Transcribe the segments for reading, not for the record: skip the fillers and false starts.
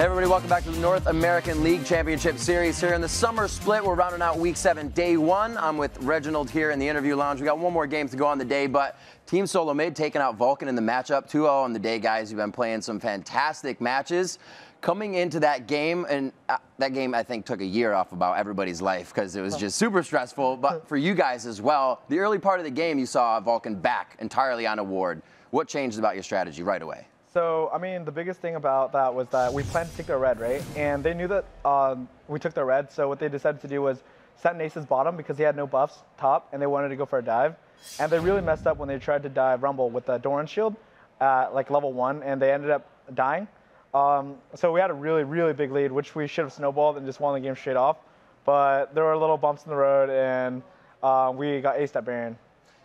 Hey everybody, welcome back to the North American League Championship Series here in the summer split. We're rounding out Week 7, Day 1. I'm with Reginald here in the interview lounge. We got one more game to go on the day, but Team Solo Mid taking out Vulcan in the matchup. 2-0 on the day, guys. You've been playing some fantastic matches. Coming into that game, and that game I think took a year off about everybody's life because it was just super stressful, but for you guys as well. The early part of the game, you saw Vulcan back entirely on a ward. What changed about your strategy right away? So, I mean, the biggest thing about that was that we planned to take their red, right? And they knew that we took their red, so what they decided to do was set Nace's bottom because he had no buffs top, and they wanted to go for a dive. And they really messed up when they tried to dive Rumble with the Doran shield at like level 1, and they ended up dying. So we had a really, really big lead, which we should have snowballed and just won the game straight off. But there were little bumps in the road, and we got aced at Baron.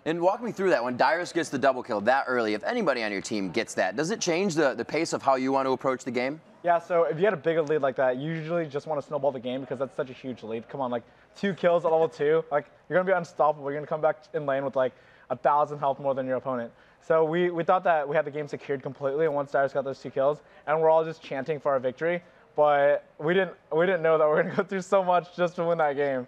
And walk me through that. When Dyrus gets the double kill that early, if anybody on your team gets that, does it change the pace of how you want to approach the game? Yeah, so if you had a bigger lead like that, you usually just want to snowball the game because that's such a huge lead. Come on, like 2 kills at level 2, like you're going to be unstoppable. You're going to come back in lane with like 1,000 health more than your opponent. So we thought that we had the game secured completely, and once Dyrus got those 2 kills, and we're all just chanting for our victory. But we didn't know that we were going to go through so much just to win that game.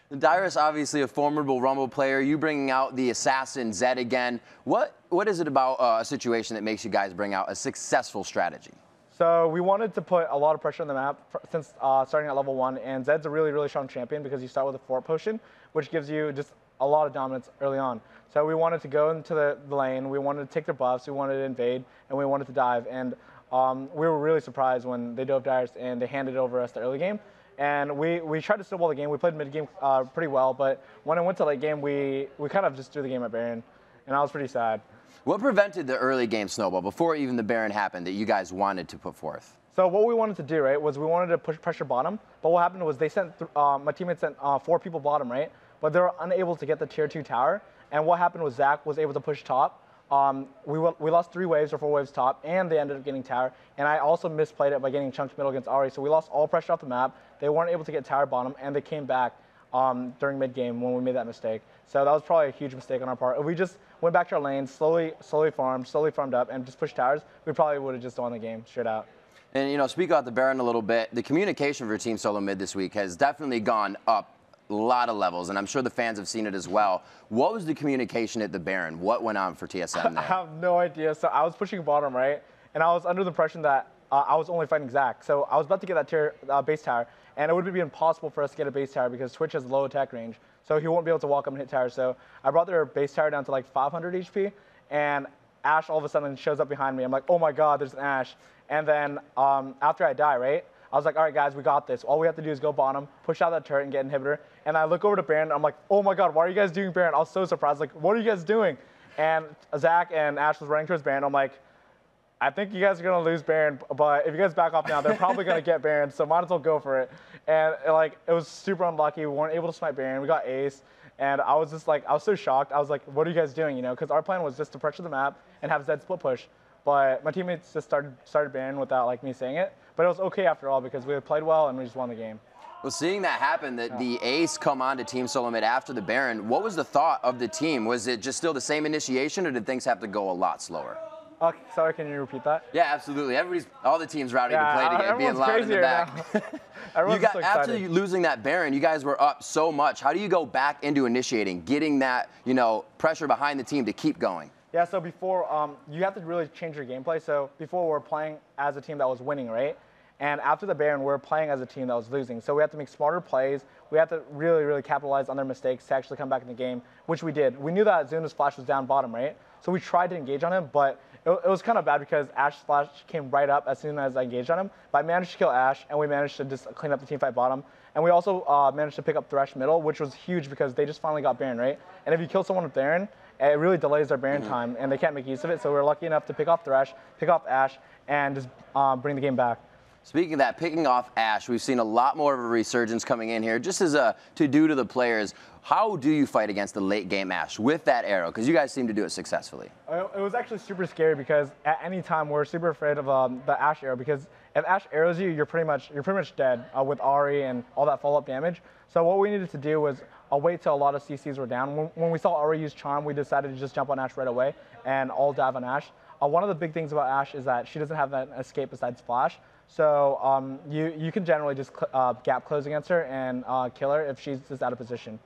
Dyrus, obviously a formidable Rumble player. You bringing out the assassin Zed again. What is it about a situation that makes you guys bring out a successful strategy? So we wanted to put a lot of pressure on the map since starting at level 1, and Zed's a really, really strong champion because you start with a fort potion, which gives you just a lot of dominance early on. So we wanted to go into the lane, we wanted to take their buffs, we wanted to invade, and we wanted to dive. And we were really surprised when they dove Dyrus and they handed over us the early game. And we tried to snowball the game. We played mid-game pretty well, but when it went to late game, we kind of just threw the game at Baron, and I was pretty sad. What prevented the early game snowball before even the Baron happened that you guys wanted to put forth? So what we wanted to do, right, was we wanted to push pressure bottom, but what happened was they sent, my teammates sent 4 people bottom, right, but they were unable to get the tier 2 tower, and what happened was Zach was able to push top. We lost 3 waves or 4 waves top, and they ended up getting tower. And I also misplayed it by getting chunked middle against Ahri, so we lost all pressure off the map. They weren't able to get tower bottom, and they came back during mid-game when we made that mistake. So that was probably a huge mistake on our part. If we just went back to our lane, slowly farmed up, and just pushed towers, we probably would have just won the game straight out. And, you know, speak about the Baron a little bit. The communication for Team Solo Mid this week has definitely gone up a lot of levels, and I'm sure the fans have seen it as well. What was the communication at the Baron? What went on for TSM there? I have no idea. So I was pushing bottom, right? And I was under the impression that I was only fighting Zach. So I was about to get that tier, base tower, and it would be impossible for us to get a base tower because Twitch has low attack range. So he won't be able to walk up and hit tower. So I brought their base tower down to like 500 HP, and Ashe all of a sudden shows up behind me. I'm like, oh my god, there's an Ashe. And then after I die, right? I was like, all right, guys, we got this. All we have to do is go bottom, push out that turret, and get inhibitor. And I look over to Baron, and I'm like, oh my god, why are you guys doing Baron? I was so surprised. Like, what are you guys doing? And Zach and Ashe was running towards Baron. I'm like, I think you guys are going to lose Baron, but if you guys back off now, they're probably going to get Baron, so might as well go for it. And like, it was super unlucky. We weren't able to snipe Baron. We got ace. And I was just like, I was so shocked. I was like, what are you guys doing? You know, because our plan was just to pressure the map and have Zed split push. But my teammates just started Baron without like me saying it. But it was okay after all because we had played well and we just won the game. Well, seeing that happen, the ace come on to Team Solo Mid after the Baron, what was the thought of the team? Was it just still the same initiation, or did things have to go a lot slower? Sorry, can you repeat that? Yeah, absolutely. All the teams routing to play together, being loud in the back. After losing that Baron, you guys were up so much. How do you go back into initiating, getting that pressure behind the team to keep going? Yeah, so before, you have to really change your gameplay. So before we were playing as a team that was winning, right? And after the Baron, we were playing as a team that was losing. So we had to make smarter plays. We had to really, really capitalize on their mistakes to actually come back in the game, which we did. We knew that Zuna's flash was down bottom, right? So we tried to engage on him, but it was kind of bad because Ashe's flash came right up as soon as I engaged on him. But I managed to kill Ashe, and we managed to just clean up the team fight bottom. And we also managed to pick up Thresh middle, which was huge because they just finally got Baron, right? And if you kill someone with Baron, it really delays their Baron time, and they can't make use of it. So we were lucky enough to pick off Thresh, pick off Ashe, and just bring the game back. Speaking of that, picking off Ashe, we've seen a lot more of a resurgence coming in here. Just as a to-do to the players, how do you fight against the late game Ashe with that arrow? Because you guys seem to do it successfully. It was actually super scary because at any time we're super afraid of the Ashe arrow, because if Ashe arrows you, you're pretty much dead with Ahri and all that follow-up damage. So what we needed to do was wait till a lot of CCs were down. When we saw Ahri use Charm, we decided to just jump on Ashe right away and all dive on Ashe. one of the big things about Ashe is that she doesn't have that escape besides Flash. So you can generally just gap close against her and kill her if she's just out of position.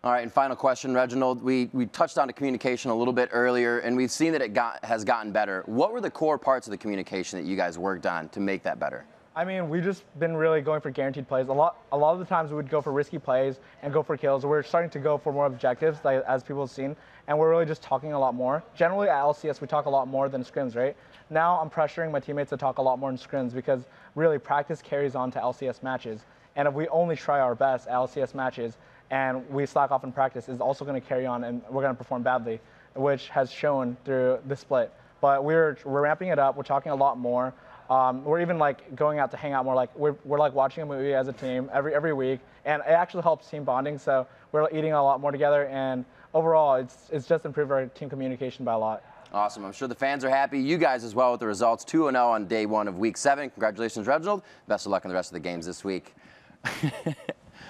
All right, and final question, Reginald. We touched on the communication a little bit earlier, and we've seen that it has gotten better. What were the core parts of the communication that you guys worked on to make that better? I mean, we've just been really going for guaranteed plays. A lot of the times we would go for risky plays and go for kills. We're starting to go for more objectives, like, as people have seen, and we're really just talking a lot more. Generally, at LCS, we talk a lot more than scrims, right? Now I'm pressuring my teammates to talk a lot more in scrims because really practice carries on to LCS matches. And if we only try our best at LCS matches, and we slack off in practice, is also going to carry on and we're going to perform badly, which has shown through the split. But we're ramping it up. We're talking a lot more. We're even like going out to hang out more. Like we're like watching a movie as a team every week, and it actually helps team bonding. So we're eating a lot more together, and overall, it's just improved our team communication by a lot. Awesome. I'm sure the fans are happy. You guys as well with the results. 2-0 on day 1 of week 7. Congratulations, Reginald. Best of luck in the rest of the games this week.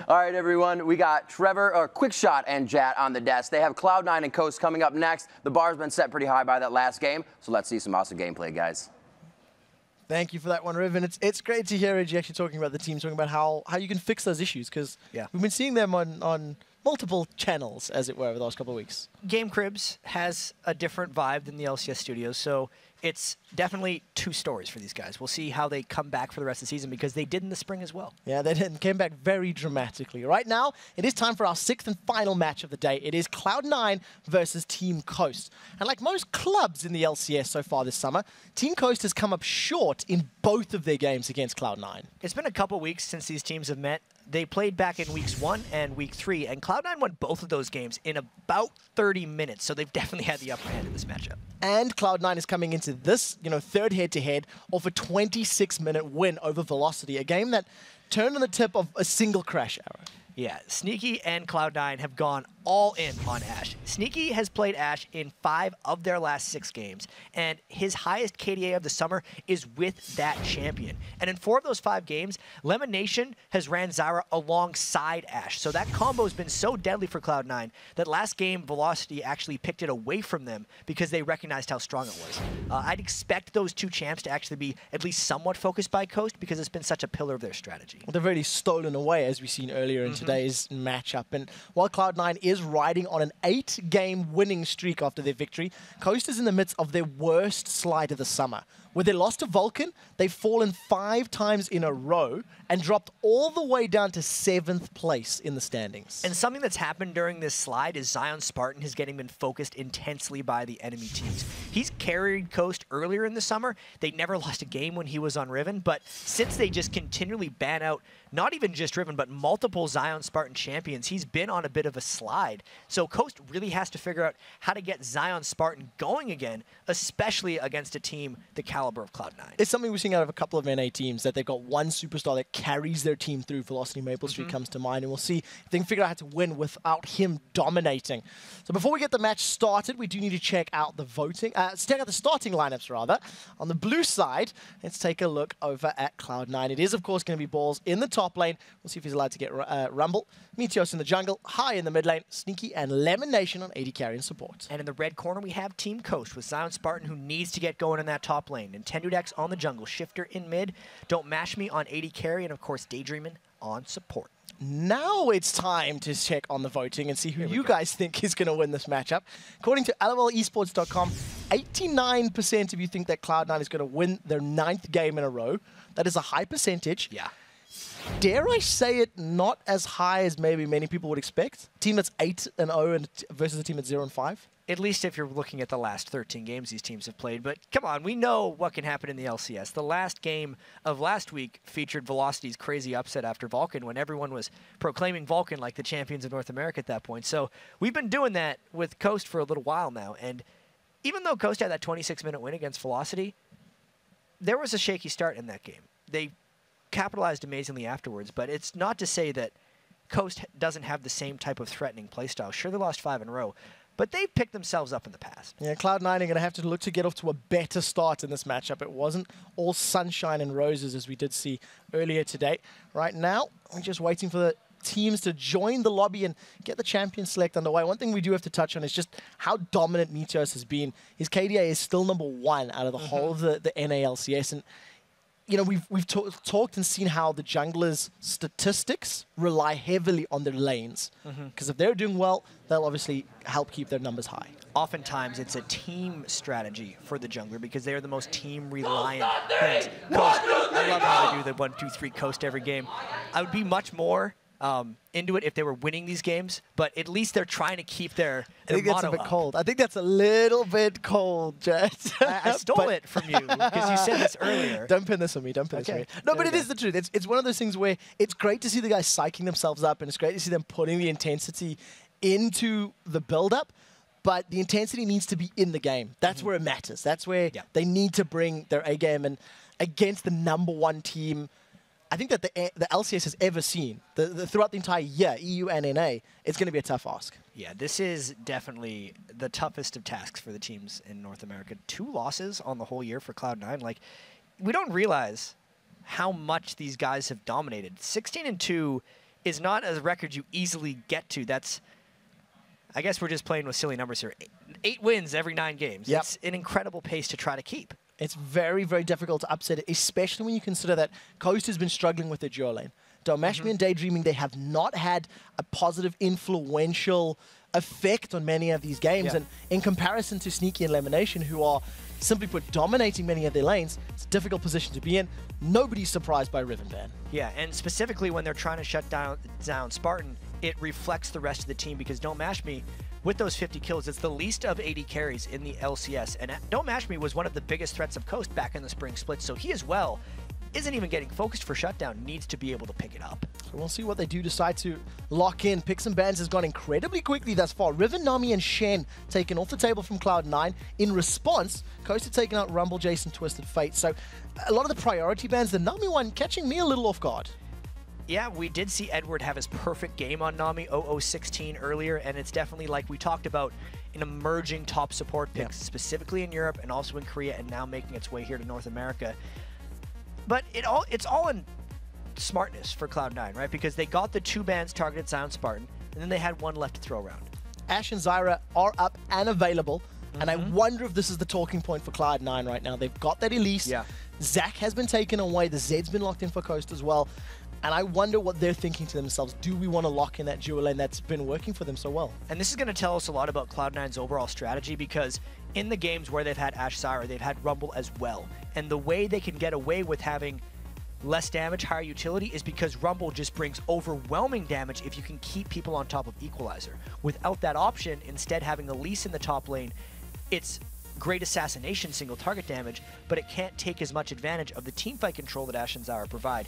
All right, everyone, we got Trevor, Quickshot, and Jat on the desk. They have Cloud9 and Coast coming up next. The bar's been set pretty high by that last game, so let's see some awesome gameplay, guys. Thank you for that one, Riven. It's great to hear Reggie actually talking about the team, talking about how you can fix those issues, because we've been seeing them on multiple channels, as it were, over the last couple of weeks. Game Cribs has a different vibe than the LCS studios, so it's definitely 2 stories for these guys. We'll see how they come back for the rest of the season, because they did in the spring as well. Yeah, they did, and came back very dramatically. Right now, it is time for our 6th and final match of the day. It is Cloud9 versus Team Coast. And like most clubs in the LCS so far this summer, Team Coast has come up short in both of their games against Cloud9. It's been a couple weeks since these teams have met. They played back in weeks 1 and week 3, and Cloud9 won both of those games in about 30 minutes, so they've definitely had the upper hand in this matchup. And Cloud9 is coming into this, third head-to-head off a 26-minute win over Velocity, a game that turned on the tip of a single crash error. Yeah, Sneaky and Cloud9 have gone all in on Ashe. Sneaky has played Ashe in 5 of their last 6 games, and his highest KDA of the summer is with that champion. And in 4 of those 5 games, Lemon Nation has ran Zyra alongside Ashe. So that combo has been so deadly for Cloud9 that last game, Velocity actually picked it away from them because they recognized how strong it was. I'd expect those 2 champs to actually be at least somewhat focused by Coast because it's been such a pillar of their strategy. Well, they've already stolen away, as we've seen earlier in today's matchup. And while Cloud9 is riding on an 8-game winning streak after their victory, Coast is in the midst of their worst slide of the summer. With their loss to Vulcan, they've fallen 5 times in a row and dropped all the way down to 7th place in the standings. And something that's happened during this slide is Zion Spartan has been focused intensely by the enemy teams. He's carried Coast earlier in the summer. They never lost a game when he was on Riven, but since they just continually ban out not even just Riven, but multiple Zion Spartan champions, he's been on a bit of a slide. So Coast really has to figure out how to get Zion Spartan going again, especially against a team the caliber of Cloud9. It's something we're seeing out of a couple of NA teams, that they've got one superstar that carries their team through. Velocity Maple Street comes to mind, and we'll see if they can figure out how to win without him dominating. So before we get the match started, we do need to check out the voting, check out the starting lineups rather. On the blue side, let's take a look over at Cloud9. It is, of course, going to be Balls in the top lane. We'll see if he's allowed to get Rumble. Meteos in the jungle, High in the mid lane, Sneaky and Lemon Nation on AD carry and support. And in the red corner, we have Team Coast with Zion Spartan, who needs to get going in that top lane. Nintendo Dex on the jungle, Shifter in mid, Don't Mash Me on AD carry, and of course Daydreamin' on support. Now it's time to check on the voting and see who you guys think is going to win this matchup. According to LOLesports.com, 89% of you think that Cloud9 is going to win their 9th game in a row. That is a high percentage. Yeah. Dare I say it, not as high as maybe many people would expect. Team that's 8-0 versus a team that's 0-5. At least if you're looking at the last 13 games these teams have played. But come on, we know what can happen in the LCS. The last game of last week featured Velocity's crazy upset after Vulcan, when everyone was proclaiming Vulcan like the champions of North America at that point. So we've been doing that with Coast for a little while now. And even though Coast had that 26-minute win against Velocity, there was a shaky start in that game. They capitalized amazingly afterwards, but it's not to say that Coast doesn't have the same type of threatening playstyle. Sure, they lost 5 in a row, but they've picked themselves up in the past. Yeah, Cloud9 are going to have to look to get off to a better start in this matchup. It wasn't all sunshine and roses as we did see earlier today. Right now, we're just waiting for the teams to join the lobby and get the champion select underway. One thing we do have to touch on is just how dominant Meteos has been. His KDA is still #1 out of the whole of the NALCS. And you know, we've talked and seen how the junglers' statistics rely heavily on their lanes. Because if they're doing well, they'll obviously help keep their numbers high. Oftentimes, it's a team strategy for the jungler because they are the most team-reliant things. Coast, I love how they do the 1, 2, 3 coast every game. I would be much more into it if they were winning these games, but at least they're trying to keep their I think that's a bit up. cold. I think that's a little bit cold, Jet. I stole it from you because you said this earlier. Don't pin this on me. Don't pin this on me. No, but it is the truth. It's one of those things where it's great to see the guys psyching themselves up, and it's great to see them putting the intensity into the build-up, but the intensity needs to be in the game. That's where it matters. That's where they need to bring their A game, and against the #1 team I think that the LCS has ever seen throughout the entire year, EU and NA, it's going to be a tough ask. Yeah, this is definitely the toughest of tasks for the teams in North America. 2 losses on the whole year for Cloud9. Like, we don't realize how much these guys have dominated. 16-2 is not a record you easily get to. That's, I guess we're just playing with silly numbers here. 8 wins every 9 games. Yep. It's an incredible pace to try to keep. It's very, very difficult to upset it, especially when you consider that Coast has been struggling with their duo lane. Domashmi and Daydreaming, they have not had a positive, influential effect on many of these games. And in comparison to Sneaky and Lemonation, who are, simply put, dominating many of their lanes, it's a difficult position to be in. Nobody's surprised by Riven Van. Yeah, and specifically when they're trying to shut down Spartan, it reflects the rest of the team because Don't Mash Me, with those 50 kills, it's the least of 80 carries in the LCS. And Don't Mash Me was one of the biggest threats of Coast back in the spring split, so he as well isn't even getting focused for shutdown, needs to be able to pick it up. So we'll see what they do decide to lock in. Picks and bans has gone incredibly quickly thus far. Riven, Nami, and Shen taken off the table from Cloud9. In response, Coast had taken out Rumble, Jason, Twisted Fate. So a lot of the priority bans, the Nami one catching me a little off guard. Yeah, we did see Edward have his perfect game on Nami, 0-0-16 earlier, and it's definitely, like we talked about, an emerging top support pick, specifically in Europe and also in Korea, and now making its way here to North America. But it's all in smartness for Cloud9, right? Because they got the 2 bans targeted Zion Spartan, and then they had 1 left to throw around. Ashe and Zyra are up and available, and I wonder if this is the talking point for Cloud9 right now. They've got that Elise. Yeah. Zac has been taken away. The Zed's been locked in for Coast as well. And I wonder what they're thinking to themselves. Do we want to lock in that dual lane that's been working for them so well? And this is going to tell us a lot about Cloud9's overall strategy because in the games where they've had Ashe Zyra, they've had Rumble as well. And the way they can get away with having less damage, higher utility, is because Rumble just brings overwhelming damage if you can keep people on top of Equalizer. Without that option, instead having Elise in the top lane, it's great assassination, single target damage, but it can't take as much advantage of the teamfight control that Ashe and Zyra provide.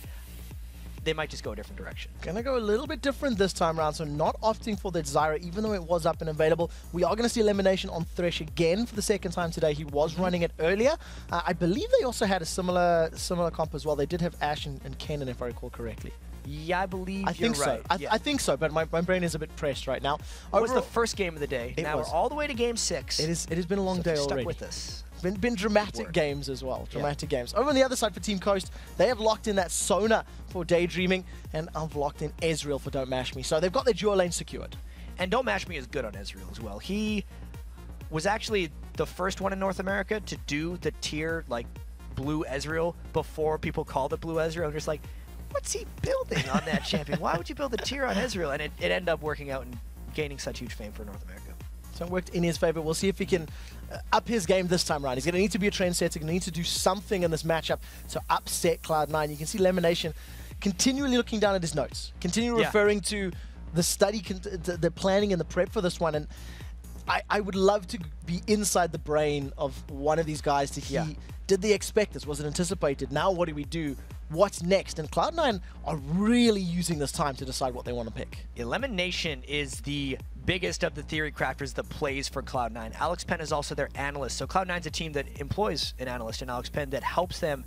They might just go a different direction. Gonna go a little bit different this time around, so not opting for that Zyra, even though it was up and available. We are gonna see elimination on Thresh again for the second time today. He was running it earlier. I believe they also had a similar comp as well. They did have Ashe and Kennen, if I recall correctly. Yeah, I believe I think right. so. I think so, but my brain is a bit pressed right now. It was the first game of the day. Now we're all the way to game 6. It has been a long day already. Stuck with us. Been dramatic games as well. Dramatic games. Over on the other side for Team Coast, they have locked in that Sona for Daydreaming, and I've locked in Ezreal for Don't Mash Me. So they've got their dual lane secured. And Don't Mash Me is good on Ezreal as well. He was actually the first one in North America to do the tier, like, blue Ezreal before people called it blue Ezreal. I'm just like, what's he building on that champion? Why would you build a tier on Ezreal? And it ended up working out and gaining such huge fame for North America. So it worked in his favor. We'll see if he can up his game this time around. He's going to need to be a trendsetter, going to need to do something in this matchup to upset Cloud9. You can see Lemonation continually looking down at his notes, continually referring to the study, the planning and the prep for this one. And I would love to be inside the brain of one of these guys to hear, did they expect this? Was it anticipated? Now what do we do? What's next? And Cloud9 are really using this time to decide what they want to pick. Elimination is the biggest of the theory crafters that plays for Cloud9. Alex Penn is also their analyst. So Cloud9's a team that employs an analyst in Alex Penn that helps them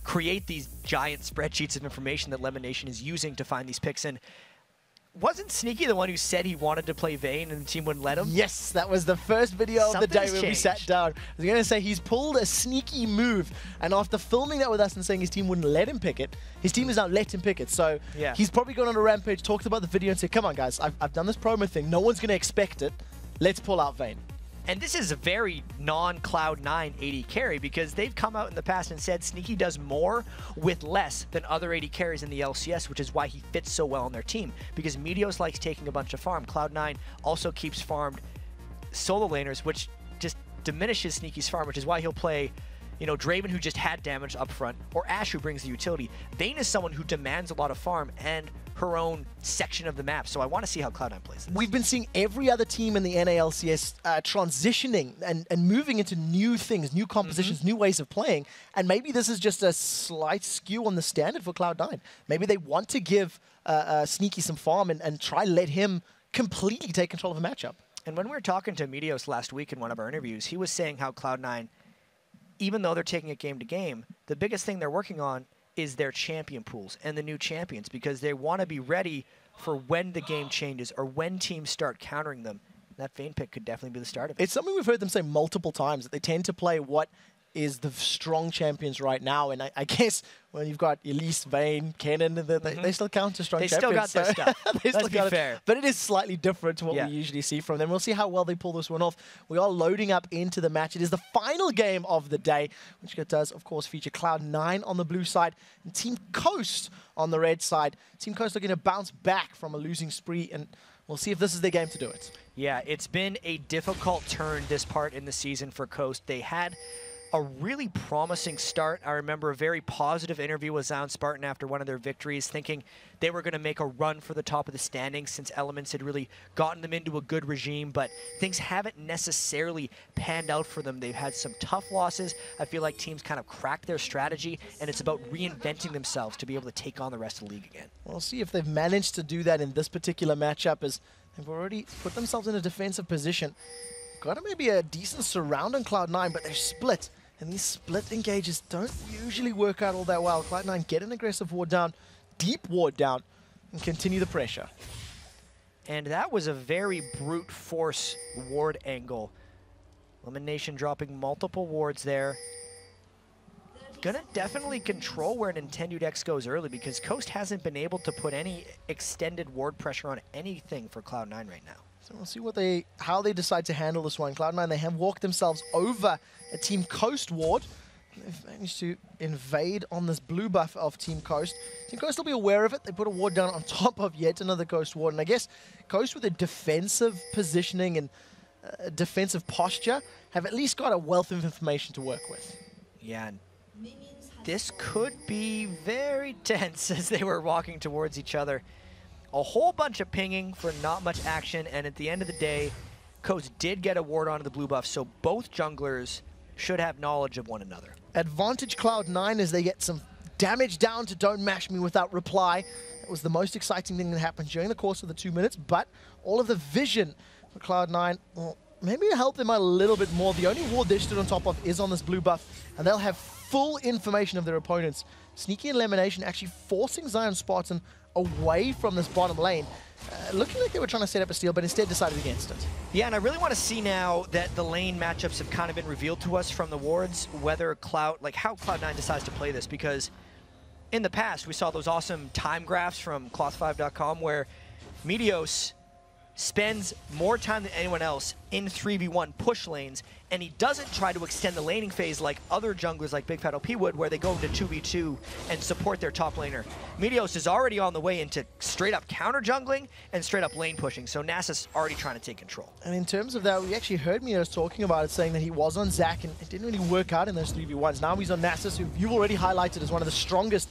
create these giant spreadsheets of information that Elimination is using to find these picks. And wasn't Sneaky the one who said he wanted to play Vayne and the team wouldn't let him? Yes, that was the first video of the day where we sat down. I was going to say he's pulled a sneaky move, and after filming that with us and saying his team wouldn't let him pick it, his team has now let him pick it. So he's probably gone on a rampage, talked about the video and said, come on guys, I've done this promo thing. No one's going to expect it. Let's pull out Vayne. And this is a very non-Cloud9 AD carry because they've come out in the past and said Sneaky does more with less than other AD carries in the LCS, which is why he fits so well on their team. Because Meteos likes taking a bunch of farm. Cloud9 also keeps farmed solo laners, which just diminishes Sneaky's farm, which is why he'll play, you know, Draven, who just had damage up front, or Ashe, who brings the utility. Vayne is someone who demands a lot of farm and her own section of the map, so I want to see how Cloud9 plays this. We've been seeing every other team in the NALCS transitioning and moving into new things, new compositions, new ways of playing, and maybe this is just a slight skew on the standard for Cloud9. Maybe they want to give Sneaky some farm and try let him completely take control of a matchup. And when we were talking to Meteos last week in one of our interviews, he was saying how Cloud9, even though they're taking it game to game, the biggest thing they're working on is their champion pools and the new champions, because they want to be ready for when the game changes or when teams start countering them. That Vayne pick could definitely be the start of it. It's something we've heard them say multiple times, that they tend to play what is the strong champions right now. And I guess when you've got Elise, Vayne, Kennen, they still count as strong champions. They still got their stuff. Let's be fair. But it is slightly different to what we usually see from them. We'll see how well they pull this one off. We are loading up into the match. It is the final game of the day, which does, of course, feature Cloud9 on the blue side and Team Coast on the red side. Team Coast looking to bounce back from a losing spree, and we'll see if this is their game to do it. Yeah, it's been a difficult turn this part in the season for Coast. They had a really promising start. I remember a very positive interview with Zion Spartan after one of their victories, thinking they were going to make a run for the top of the standings since Elements had really gotten them into a good regime, but things haven't necessarily panned out for them. They've had some tough losses. I feel like teams kind of cracked their strategy, and it's about reinventing themselves to be able to take on the rest of the league again. We'll see if they've managed to do that in this particular matchup, as they've already put themselves in a defensive position. Got maybe a decent surround on Cloud9, but they're split. And these split engages don't usually work out all that well. Cloud9 get an aggressive ward down, deep ward down, and continue the pressure. And that was a very brute force ward angle. Elimination dropping multiple wards there. Gonna definitely control where Nintendo X goes early, because Coast hasn't been able to put any extended ward pressure on anything for Cloud9 right now. So we'll see how they decide to handle this one. Cloud9, they have walked themselves over a Team Coast ward. They've managed to invade on this blue buff of Team Coast. Team Coast will be aware of it. They put a ward down on top of yet another Ghost ward. And I guess Coast, with a defensive positioning and defensive posture, have at least got a wealth of information to work with. Yeah, and this could be very tense as they were walking towards each other. A whole bunch of pinging for not much action, and at the end of the day, Coast did get a ward onto the blue buff, so both junglers should have knowledge of one another. Advantage Cloud9 as they get some damage down to Don't Mash Me without reply. It was the most exciting thing that happened during the course of the 2 minutes, but all of the vision for Cloud9, well, maybe it'll help them out a little bit more. The only ward they stood on top of is on this blue buff, and they'll have full information of their opponents. Sneaky Elimination actually forcing Zion Spartan away from this bottom lane, looking like they were trying to set up a steal, but instead decided against it. Yeah, and I really want to see now that the lane matchups have kind of been revealed to us from the wards, whether how Cloud9 decides to play this, because in the past we saw those awesome time graphs from Cloth5.com where Meteos spends more time than anyone else in 3v1 push lanes, and he doesn't try to extend the laning phase like other junglers like Big Fat LP would, where they go into 2v2 and support their top laner. Meteos is already on the way into straight up counter jungling and straight up lane pushing, so Nasus already trying to take control. And in terms of that, we actually heard Meteos talking about it, saying that he was on Zac and it didn't really work out in those 3v1s. Now he's on Nasus, who you've already highlighted as one of the strongest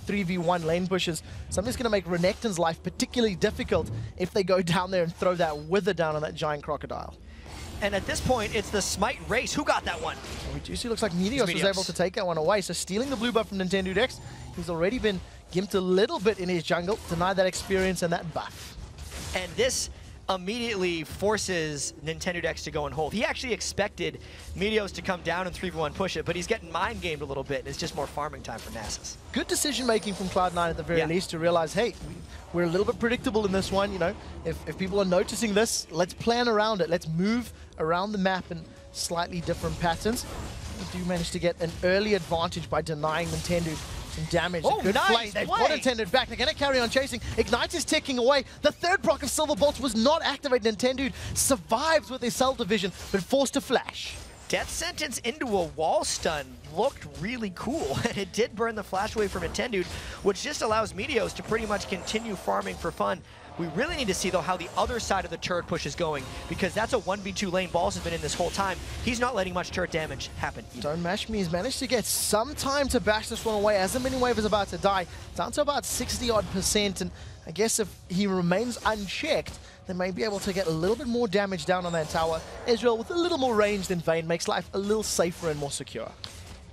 3v1 lane pushes. Something's going to make Renekton's life particularly difficult if they go down there and throw that wither down on that giant crocodile. And at this point, it's the Smite race. Who got that one? We do see, looks like Meteos was able to take that one away. So stealing the blue buff from Nintendo X, he's already been gimped a little bit in his jungle, denied that experience and that buff. And this immediately forces Nintendo X to go and hold. He actually expected Meteos to come down and 3v1 push it, but he's getting mind-gamed a little bit, and it's just more farming time for Nasus. Good decision-making from Cloud9 at the very least to realize, hey, we're a little bit predictable in this one. You know, if people are noticing this, let's plan around it. Let's move around the map in slightly different patterns. We do manage to get an early advantage by denying Nintendo some damage. Oh, a good nice play. They've got Nintendo back. They're going to carry on chasing. Ignite is ticking away. The third proc of Silver Bolts was not activated. Nintendo survives with their Cell Division, but forced to flash. Death Sentence into a wall stun looked really cool, and it did burn the flash away from Nintendo, which just allows Meteos to pretty much continue farming for fun. We really need to see, though, how the other side of the turret push is going, because that's a 1v2 lane Balls has been in this whole time. He's not letting much turret damage happen. Don't Mash Me has managed to get some time to bash this one away as the mini wave is about to die. Down to about 60-odd%, and I guess if he remains unchecked, they may be able to get a little bit more damage down on that tower. Ezreal, with a little more range than Vayne, makes life a little safer and more secure.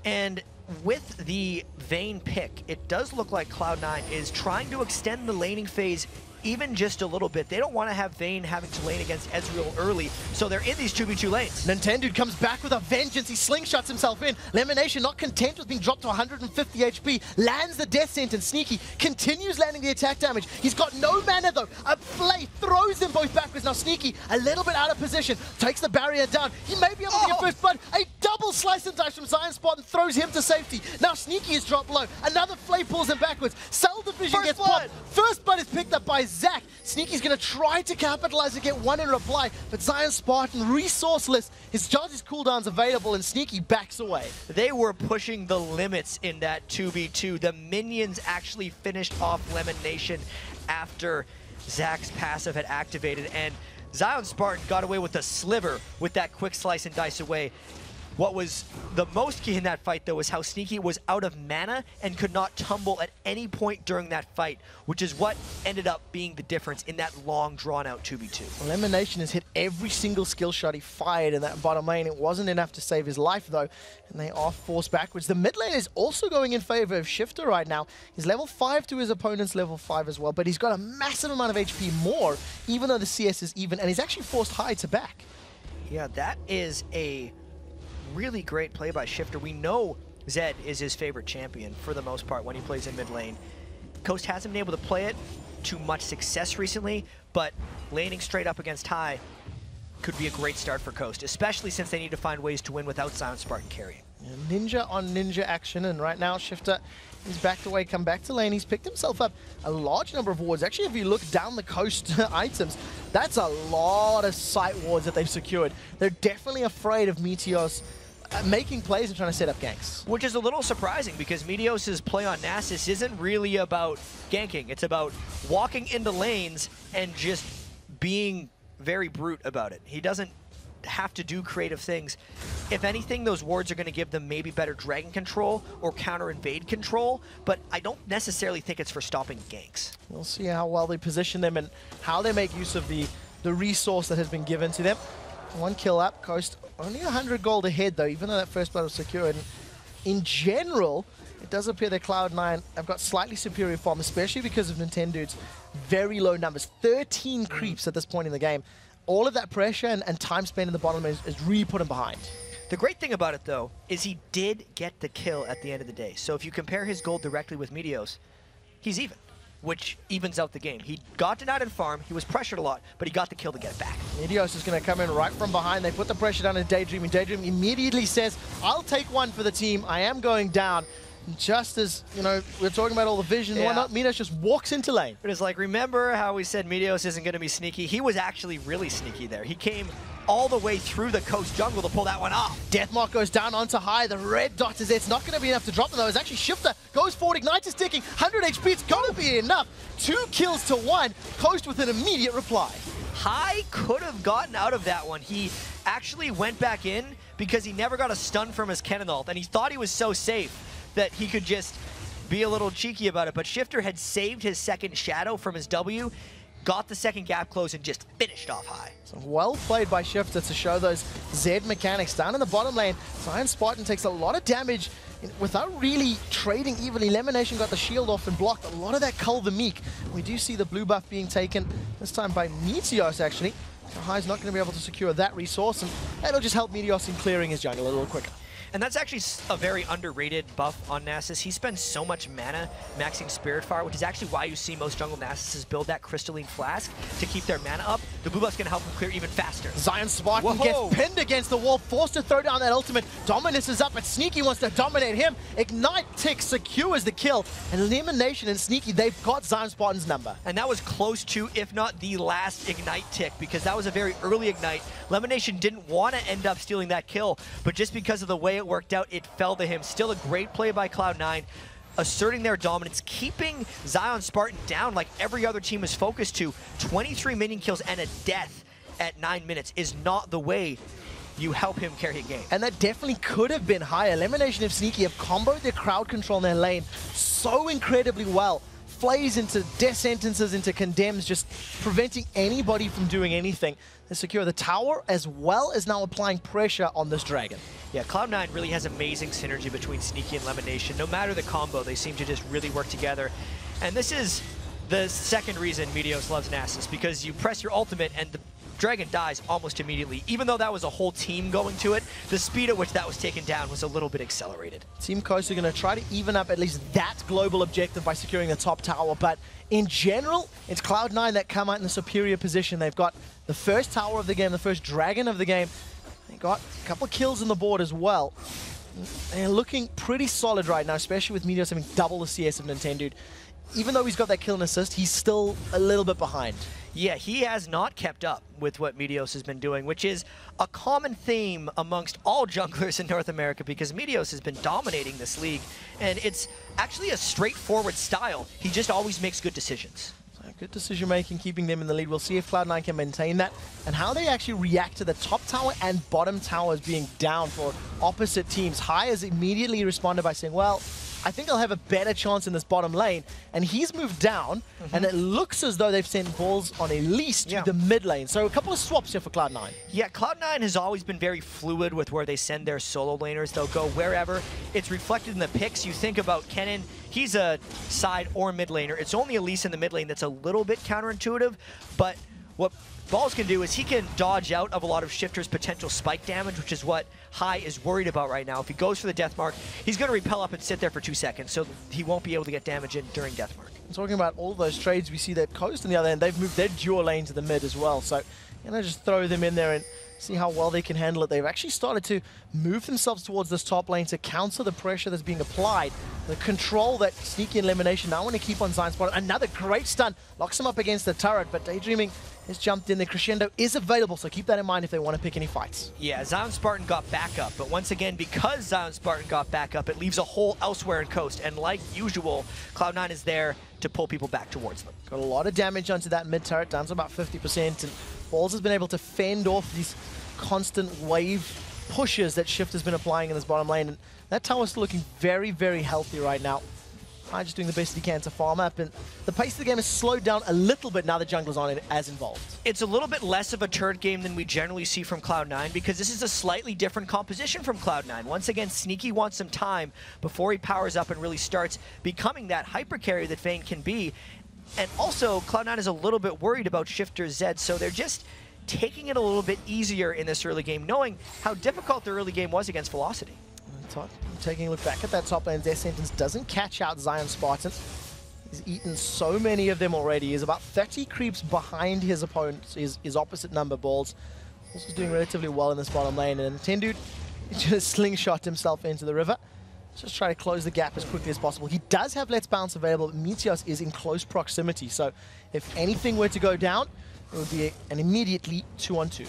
And with the Vayne pick, it does look like Cloud9 is trying to extend the laning phase even just a little bit. They don't want to have Vayne having to lane against Ezreal early, so they're in these 2v2 lanes. Nintendo comes back with a vengeance. He slingshots himself in. Lemonation, not content with being dropped to 150 HP, lands the death sentence. Sneaky continues landing the attack damage. He's got no mana though. A play throws them both backwards. Now Sneaky, a little bit out of position, takes the barrier down. He may be able to get first blood. A double slice and dice from Zion Spartan throws him to safety. Now Sneaky is dropped low. Another flay pulls him backwards. Cell Division gets popped. First blood is picked up by Zach. Sneaky's going to try to capitalize and get one in reply, but Zion Spartan, resourceless, his charges cooldowns available, and Sneaky backs away. They were pushing the limits in that 2v2. The minions actually finished off Lemonation after Zach's passive had activated, and Zion Spartan got away with a sliver with that quick slice and dice away. What was the most key in that fight, though, is how Sneaky was out of mana and could not tumble at any point during that fight, which is what ended up being the difference in that long, drawn-out 2v2. Elimination has hit every single skill shot he fired in that bottom lane. It wasn't enough to save his life, though, and they are forced backwards. The mid lane is also going in favor of Shifter right now. He's level 5 to his opponent's level 5 as well, but he's got a massive amount of HP more, even though the CS is even, and he's actually forced high to back. Yeah, that is a really great play by Shifter. We know Zed is his favorite champion for the most part when he plays in mid lane. Coast hasn't been able to play it to much success recently, but laning straight up against High could be a great start for Coast, especially since they need to find ways to win without Zion Spartan carrying. Yeah, ninja on ninja action, and right now Shifter is backed away, come back to lane. He's picked himself up a large number of wards. Actually, if you look down the Coast items, that's a lot of sight wards that they've secured. They're definitely afraid of Meteos making plays and trying to set up ganks. Which is a little surprising because Meteos' play on Nasus isn't really about ganking. It's about walking into lanes and just being very brute about it. He doesn't have to do creative things. If anything, those wards are going to give them maybe better dragon control or counter invade control, but I don't necessarily think it's for stopping ganks. We'll see how well they position them and how they make use of the resource that has been given to them. One kill up, Coast only 100 gold ahead though, even though that first blood was secured. And in general, it does appear that Cloud9 have got slightly superior farm, especially because of Nintendo's very low numbers. 13 creeps at this point in the game. All of that pressure and time spent in the bottom is really put him behind. The great thing about it, though, is he did get the kill at the end of the day. So if you compare his gold directly with Meteos, he's even, which evens out the game. He got denied in farm, he was pressured a lot, but he got the kill to get it back. Meteos is going to come in right from behind. They put the pressure down in Daydream, and Daydream immediately says, I'll take one for the team. I am going down. Just as, you know, we're talking about all the vision and whatnot, Meteos just walks into lane. But it's like, remember how we said Meteos isn't going to be sneaky? He was actually really sneaky there. He came all the way through the Coast jungle to pull that one off. Deathmark goes down onto High. The red dot is there. It's not going to be enough to drop them, though. It's actually Shifter goes forward. Ignite is ticking. 100 HP. It's going to be enough. 2 kills to 1. Coast with an immediate reply. High could have gotten out of that one. He actually went back in because he never got a stun from his Cannon ult, and he thought he was so safe that he could just be a little cheeky about it. But Shifter had saved his second Shadow from his W. got the second gap close, and just finished off High. So well played by Shifter to show those Z mechanics. Down in the bottom lane, Zion Spartan takes a lot of damage without really trading evenly. Elimination got the shield off and blocked a lot of that Cull the Meek. We do see the blue buff being taken, this time by Meteos actually. So High's not going to be able to secure that resource, and that'll just help Meteos in clearing his jungle a little quicker. And that's actually a very underrated buff on Nasus. He spends so much mana maxing Spiritfire, which is actually why you see most jungle Nasuses build that Crystalline Flask to keep their mana up. The blue buff's going to help him clear even faster. Zion Spartan gets pinned against the wall, forced to throw down that ultimate. Dominus is up, but Sneaky wants to dominate him. Ignite Tick secures the kill. And Elimination and Sneaky, they've got Zion Spartan's number. And that was close to, if not the last Ignite Tick, because that was a very early Ignite. Elimination didn't want to end up stealing that kill, but just because of the way it worked out, it fell to him. Still a great play by Cloud9, asserting their dominance, keeping Zion Spartan down like every other team is focused to. 23 minion kills and a death at 9 minutes is not the way you help him carry a game. And that definitely could have been higher. Elimination of Sneaky have comboed their crowd control in their lane so incredibly well. Flays into death sentences, into condemns, just preventing anybody from doing anything. They secure the tower as well as now applying pressure on this dragon. Yeah, Cloud9 really has amazing synergy between Sneaky and Elimination. No matter the combo, they seem to just really work together. And this is the second reason Meteos loves Nasus, because you press your ultimate and the dragon dies almost immediately. Even though that was a whole team going to it, the speed at which that was taken down was a little bit accelerated. Team Coast are going to try to even up at least that global objective by securing the top tower, but in general, it's Cloud9 that come out in the superior position. They've got the first tower of the game, the first dragon of the game. They got a couple of kills on the board as well. They're looking pretty solid right now, especially with Meteos having double the CS of Nintendo. Even though he's got that kill and assist, he's still a little bit behind. Yeah, he has not kept up with what Meteos has been doing, which is a common theme amongst all junglers in North America, because Meteos has been dominating this league, and it's actually a straightforward style. He just always makes good decisions. Good decision making, keeping them in the lead. We'll see if Cloud9 can maintain that, and how they actually react to the top tower and bottom towers being down for opposite teams. High has immediately responded by saying, well, I think I'll have a better chance in this bottom lane. And he's moved down, and it looks as though they've sent balls on Elise to the mid lane. So a couple of swaps here for Cloud9. Yeah, Cloud9 has always been very fluid with where they send their solo laners. They'll go wherever. It's reflected in the picks. You think about Kennen, he's a side or mid laner. It's only Elise in the mid lane that's a little bit counterintuitive, but what Balls can do is he can dodge out of a lot of Shifter's potential spike damage, which is what High is worried about right now. If he goes for the Death Mark, he's going to repel up and sit there for 2 seconds, so he won't be able to get damage in during Death Mark. Talking about all those trades, we see that Coast on the other end, they've moved their dual lane to the mid as well, so you know, just throw them in there and see how well they can handle it. They've actually started to move themselves towards this top lane to counter the pressure that's being applied. The control that Sneaky Elimination now want to keep on Zion Spartan. Another great stun, locks him up against the turret, but Daydreaming has jumped in. The Crescendo is available, so keep that in mind if they want to pick any fights. Yeah, Zion Spartan got back up, but once again, because Zion Spartan got back up, it leaves a hole elsewhere in Coast, and like usual, Cloud9 is there to pull people back towards them. Got a lot of damage onto that mid turret, down to about 50%, and Balls has been able to fend off these constant wave pushes that Shift has been applying in this bottom lane, and that tower's looking very, very healthy right now. High just doing the best he can to farm up, and the pace of the game has slowed down a little bit now that jungler's aren't as involved. It's a little bit less of a turret game than we generally see from Cloud9 because this is a slightly different composition from Cloud9. Once again, Sneaky wants some time before he powers up and really starts becoming that hyper carry that Vayne can be. And also, Cloud9 is a little bit worried about Shifter Zed, so they're just taking it a little bit easier in this early game, knowing how difficult the early game was against Velocity. Taking a look back at that top lane, Death Sentence doesn't catch out Zion Spartan. He's eaten so many of them already. He's about 30 creeps behind his opponent, his opposite number Balls. Also doing relatively well in this bottom lane, and Nintendo just slingshot himself into the river. Just try to close the gap as quickly as possible. He does have Let's Bounce available, but Meteos is in close proximity, so if anything were to go down, it would be an immediately 2-on-2.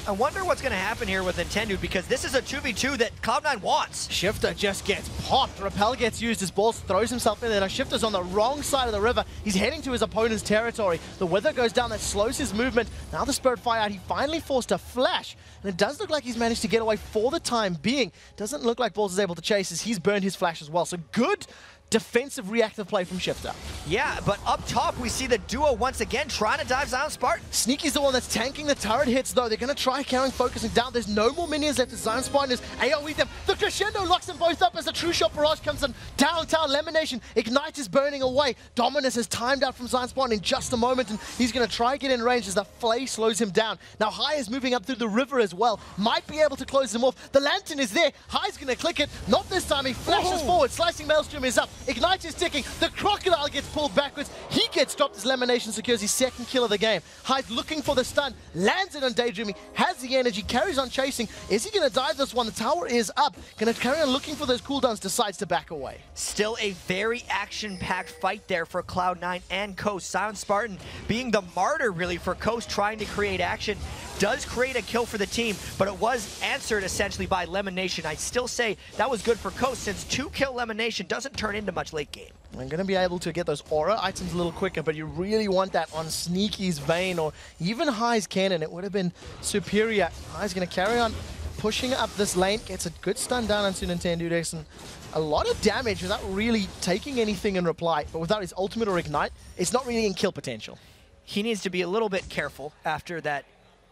I wonder what's going to happen here with Nintendo because this is a 2v2 that Cloud9 wants. Shifter just gets popped. Repel gets used as Balls throws himself in there. Now Shifter's on the wrong side of the river. He's heading to his opponent's territory. The Wither goes down, that slows his movement. Now the Spirit Fire out. He finally forced a flash. And it does look like he's managed to get away for the time being. Doesn't look like Balls is able to chase as he's burned his flash as well. So good defensive reactive play from Shifter. Yeah, but up top, we see the duo once again trying to dive Zion Spartan. Sneaky's the one that's tanking the turret hits, though. They're going to try carrying, focusing down. There's no more minions left. Zion Spartan is AoE them. The Crescendo locks them both up as the True Shot Barrage comes in. Downtown Lemonation. Ignite is burning away. Dominus is timed out from Zion Spartan in just a moment, and he's going to try get in range as the Flay slows him down. Now, High is moving up through the river as well. Might be able to close him off. The Lantern is there. High's going to click it. Not this time. He flashes forward. Slicing Maelstrom is up. Ignite is ticking. The Crocodile gets pulled backwards. He gets stopped as Lemonation secures his second kill of the game. High's looking for the stun. Lands it on Daydreaming. Has the energy. Carries on chasing. Is he going to dive this one? The tower is up. Going to carry on looking for those cooldowns. Decides to back away. Still a very action-packed fight there for Cloud9 and Coast. Zion Spartan being the martyr, really, for Coast trying to create action. Does create a kill for the team, but it was answered essentially by Lemonation. I still say that was good for Coast, since 2-kill Lemonation doesn't turn into much late game. I'm going to be able to get those aura items a little quicker, but you really want that on Sneaky's Vayne or even High's Cannon. It would have been superior. High's going to carry on pushing up this lane, gets a good stun down onto Nintendo Dex, and a lot of damage without really taking anything in reply. But without his ultimate or ignite, it's not really in kill potential. He needs to be a little bit careful after that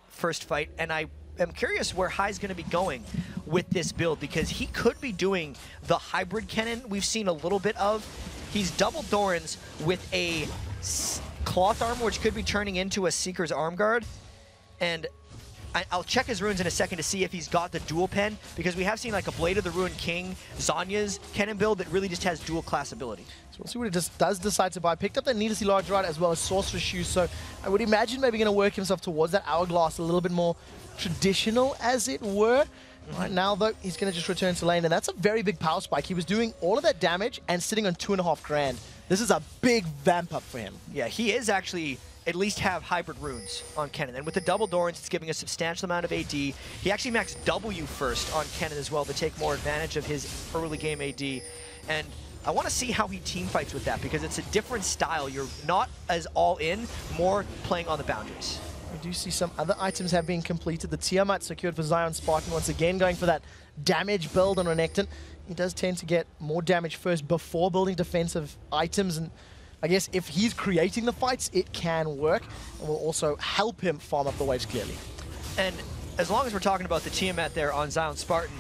first fight, and I am curious where High's going to be going with this build, because he could be doing the hybrid cannon we've seen a little bit of. He's double Dorans with a cloth armor, which could be turning into a Seeker's arm guard, and I'll check his runes in a second to see if he's got the dual pen, because we have seen like a Blade of the Ruined King, Zanya's cannon build that really just has dual class ability. So we'll see what it does decide to buy. Picked up that Needlessly Large Rod as well as Sorcerer's Shoes, so I would imagine maybe going to work himself towards that Hourglass a little bit more traditional, as it were. Right now, though, he's going to just return to lane, and that's a very big power spike. He was doing all of that damage and sitting on 2.5 grand. This is a big vamp up for him. Yeah, he is actually at least have hybrid runes on Kennen. And with the double Dorans, it's giving a substantial amount of AD. He actually maxed W first on Kennen as well to take more advantage of his early game AD. And I want to see how he team fights with that, because it's a different style. You're not as all in, more playing on the boundaries. We do see some other items have been completed. The Tiamat secured for Zion Spartan, once again going for that damage build on Renekton. He does tend to get more damage first before building defensive items, and I guess if he's creating the fights, it can work, and will also help him farm up the waves clearly. And as long as we're talking about the Tiamat there on Zion Spartan,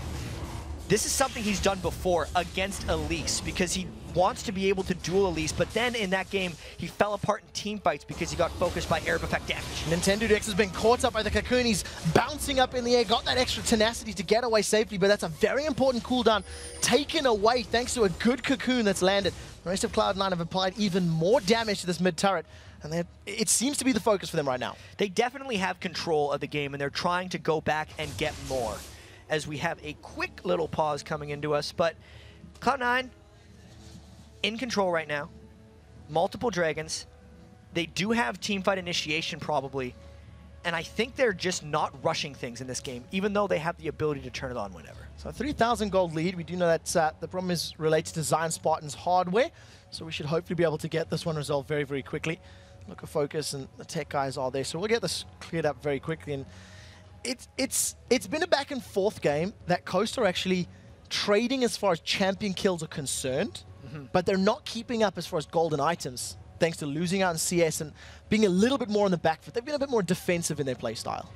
this is something he's done before against Elise, because he wants to be able to duel Elise, but then in that game, he fell apart in team fights because he got focused by Arab effect damage. Nintendo Dex has been caught up by the Cocoon. He's bouncing up in the air, got that extra tenacity to get away safely, but that's a very important cooldown taken away thanks to a good Cocoon that's landed. The rest of Cloud9 have applied even more damage to this mid-turret, and it seems to be the focus for them right now. They definitely have control of the game, and they're trying to go back and get more, as we have a quick little pause coming into us. But Cloud9 in control right now, multiple dragons. They do have teamfight initiation probably, and I think they're just not rushing things in this game, even though they have the ability to turn it on whenever. So 3,000 gold lead. We do know that the problem is related to Zion Spartan's hardware, so we should hopefully be able to get this one resolved very, very quickly. Look at Focus and the tech guys are there, so we'll get this cleared up very quickly. And it's been a back and forth game that Coast are actually trading as far as champion kills are concerned, but they're not keeping up as far as golden items, thanks to losing out in CS and being a little bit more on the back foot. They've been a bit more defensive in their play style.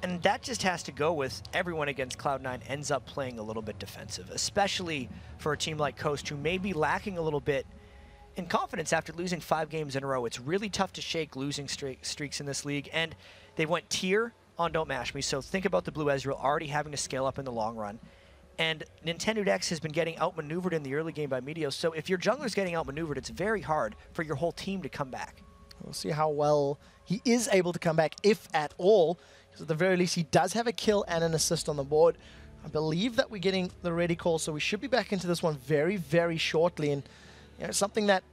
And that just has to go with everyone against Cloud9 ends up playing a little bit defensive, especially for a team like Coast, who may be lacking a little bit in confidence after losing 5 games in a row. It's really tough to shake losing streaks in this league, and they went tier on Don't Mash Me, so think about the Blue Ezreal already having to scale up in the long run. And Nintendo Dex has been getting outmaneuvered in the early game by Meteos, so if your jungler's getting outmaneuvered, it's very hard for your whole team to come back. We'll see how well he is able to come back, if at all, because at the very least he does have a kill and an assist on the board. I believe that we're getting the ready call, so we should be back into this one very, very shortly. And you know, something that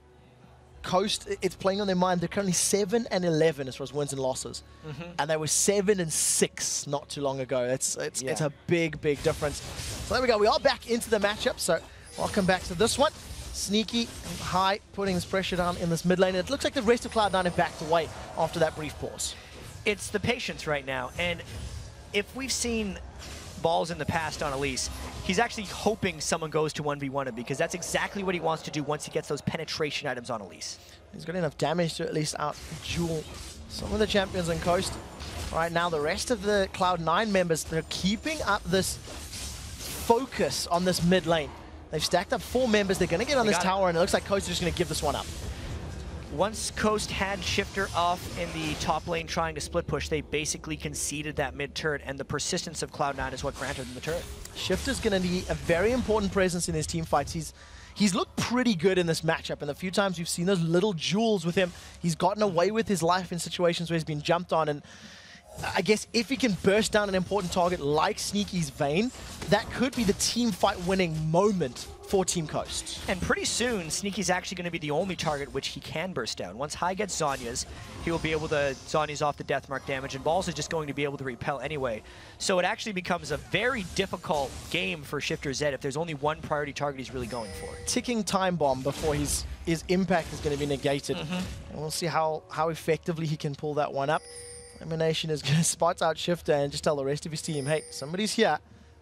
Coast, it's playing on their mind. They're currently 7-11 as far as wins and losses, and they were 7-6 not too long ago. It's a big, big difference. So there we go. We are back into the matchup. So welcome back to this one. Sneaky and High putting this pressure down in this mid lane. It looks like the rest of Cloud9 have backed away after that brief pause. It's the patience right now, and if we've seen balls in the past on Elise, he's actually hoping someone goes to 1v1 him because that's exactly what he wants to do once he gets those penetration items on Elise. He's got enough damage to at least out-duel some of the champions on Coast. Right now, the rest of the Cloud9 members, they're keeping up this focus on this mid lane. They've stacked up 4 members. They're going to get on this tower, and it looks like Coast is just going to give this one up. Once Coast had Shifter off in the top lane trying to split push, they basically conceded that mid turret, and the persistence of Cloud9 is what granted them the turret. Shifter's going to be a very important presence in his team fights. He's looked pretty good in this matchup, and the few times we've seen those little jewels with him, he's gotten away with his life in situations where he's been jumped on, and I guess if he can burst down an important target like Sneaky's Vayne, that could be the team fight winning moment for Team Coast. And pretty soon, Sneaky's actually going to be the only target which he can burst down. Once High gets Zhonya's, he will be able to Zhonya's off the deathmark damage, and Balls is just going to be able to repel anyway. So it actually becomes a very difficult game for Shifter Zed if there's only one priority target he's really going for. Ticking time bomb before his impact is going to be negated. And we'll see how effectively he can pull that one up. Elimination is going to spot out Shifter and just tell the rest of his team, hey, somebody's here.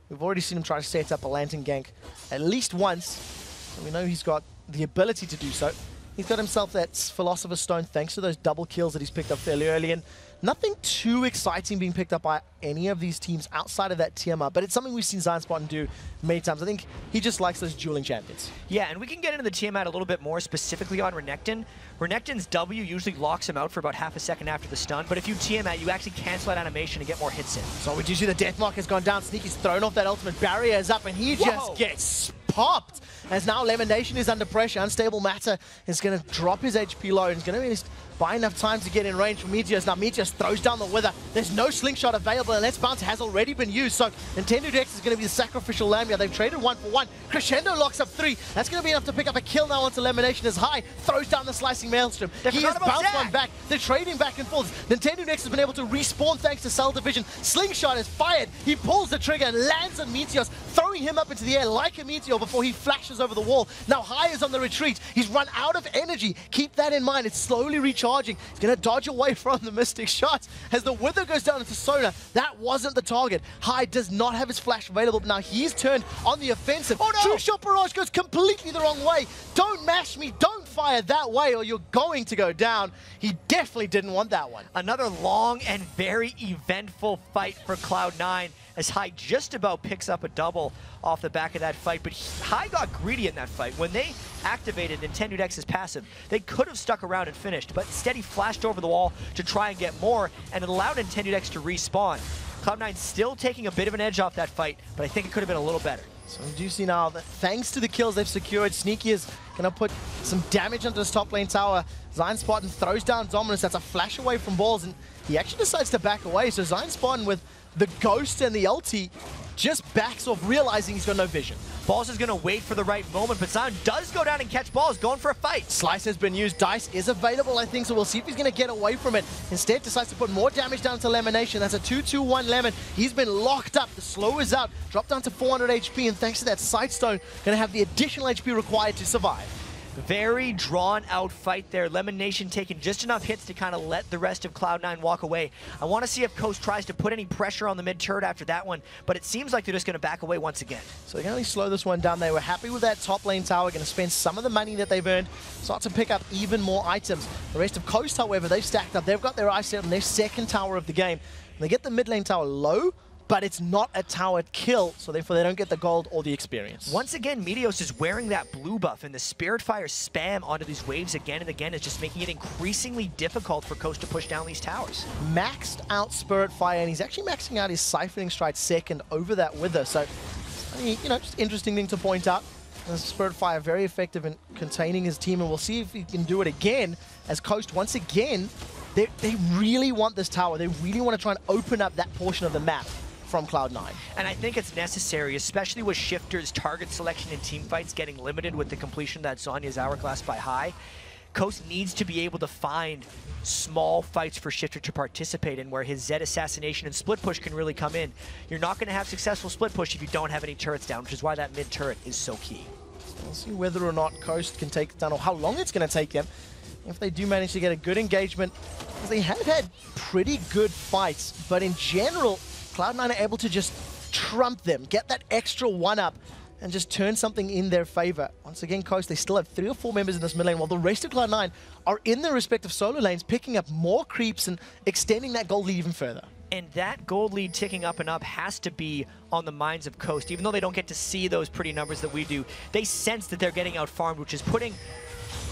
We've already seen him try to set up a Lantern gank at least once. And we know he's got the ability to do so. He's got himself that Philosopher's Stone thanks to those double kills that he's picked up fairly early. And nothing too exciting being picked up by any of these teams outside of that Tiamat, but it's something we've seen ZionSpartan do many times. I think he just likes those dueling champions. Yeah, and we can get into the Tiamat a little bit more specifically on Renekton. Renekton's W usually locks him out for about half a second after the stun, but if you Tiamat, you actually cancel that animation and get more hits in. So we do see the Deathmark has gone down. Sneaky's thrown off that ultimate barrier is up, and he just gets popped. As now Elimination is under pressure. Unstable Matter is going to drop his HP low, and he's going to be buy enough time to get in range for Meteos. Now Meteos throws down the Wither. There's no slingshot available, and Let's Bounce has already been used. So Nintendo Dex is going to be the sacrificial lamb here. They've traded 1 for 1. Crescendo locks up 3. That's going to be enough to pick up a kill now onto Elimination as High throws down the slicing Maelstrom. He has bounced one back. They're trading back and forth. Nintendo Dex has been able to respawn thanks to Cell Division. Slingshot is fired. He pulls the trigger and lands on Meteos, throwing him up into the air like a meteor before he flashes over the wall. Now High is on the retreat. He's run out of energy. Keep that in mind. It's slowly recharging. He's going to dodge away from the Mystic shots as the Wither goes down into Sona. That wasn't the target. High does not have his flash available, but now he's turned on the offensive. Oh no! True Shot Barrage goes completely the wrong way. Don't mash me. Don't fire that way or you're going to go down. He definitely didn't want that one. Another long and very eventful fight for Cloud9 as High just about picks up a double off the back of that fight, but High got greedy in that fight. When they activated Nintendo Dex's passive, they could have stuck around and finished, but instead he flashed over the wall to try and get more, and it allowed Nintendo Dex to respawn. Cloud9 still taking a bit of an edge off that fight, but I think it could have been a little better. So we do see now that thanks to the kills they've secured, Sneaky is going to put some damage onto this top lane tower. ZionSpartan throws down Dominus. That's a flash away from Balls, and he actually decides to back away. So ZionSpartan with the Ghost and the ulti just backs off, realizing he's got no vision. Balls is going to wait for the right moment, but Zion does go down and catch Balls, going for a fight. Slice has been used. Dice is available, I think, so we'll see if he's going to get away from it. Instead, decides to put more damage down to Elimination. That's a 2-2-1 Lemon. He's been locked up. The slow is out. Dropped down to 400 HP, and thanks to that Sightstone, going to have the additional HP required to survive. Very drawn out fight there. Lemon Nation taking just enough hits to kind of let the rest of Cloud9 walk away. I want to see if Coast tries to put any pressure on the mid turret after that one, but it seems like they're just going to back away once again. So they're going to slow this one down. They were happy with that top lane tower, going to spend some of the money that they've earned, start to pick up even more items. The rest of Coast, however, they've stacked up. They've got their eyes set on their second tower of the game. And they get the mid lane tower low, but it's not a tower kill, so therefore they don't get the gold or the experience. Once again, Meteos is wearing that blue buff, and the Spirit Fire spam onto these waves again and again is just making it increasingly difficult for Coast to push down these towers. Maxed out Spirit Fire, and he's actually maxing out his Siphoning Strike second over that Wither, so, you know, just interesting thing to point out. The Spirit Fire very effective in containing his team, and we'll see if he can do it again, as Coast, once again, they really want this tower. They really want to try and open up that portion of the map from Cloud9. And I think it's necessary, especially with Shifter's target selection in team fights getting limited with the completion of that Zhonya's Hourglass by High. Coast needs to be able to find small fights for Shifter to participate in where his Zed assassination and split push can really come in. You're not going to have successful split push if you don't have any turrets down, which is why that mid turret is so key. We'll see whether or not Coast can take it down or how long it's going to take him. If they do manage to get a good engagement, because they have had pretty good fights, but in general, Cloud9 are able to just trump them, get that extra one-up, and just turn something in their favor. Once again, Coast, they still have 3 or 4 members in this mid lane, while the rest of Cloud9 are in their respective solo lanes, picking up more creeps and extending that gold lead even further. And that gold lead ticking up and up has to be on the minds of Coast. Even though they don't get to see those pretty numbers that we do, they sense that they're getting out-farmed, which is putting